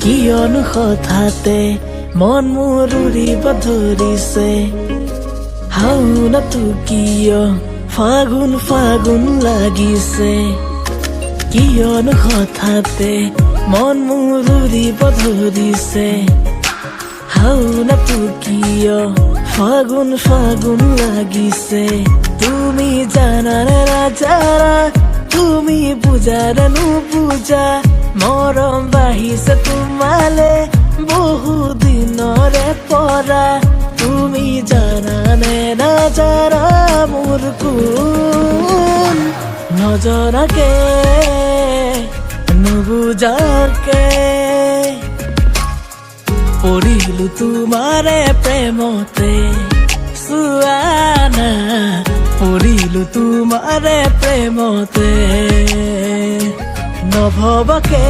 কিয়নো হঠাতে মন মোৰ উৰিব ধৰিছে হাওনাটো কিয় ফাগুন ফাগুন লাগিছে কিয়নো হঠাতে মন মোৰ উৰিব ধৰিছে হাওনাটো কিয় ফাগুন ফাগুন লাগিছে তুমি জানানে নাজানা তুমি বুজানে নুবুজা মৰম বাঢ়িছে তোমালে বহু দিনৰে পৰা তুমি জানানে নাজানা মোৰ কোন নজনাকে নুবুজাকে পৰিলো তোমাৰে প্ৰেমতে চুৱানা পৰিলো তোমাৰে প্ৰেমতে নভবকে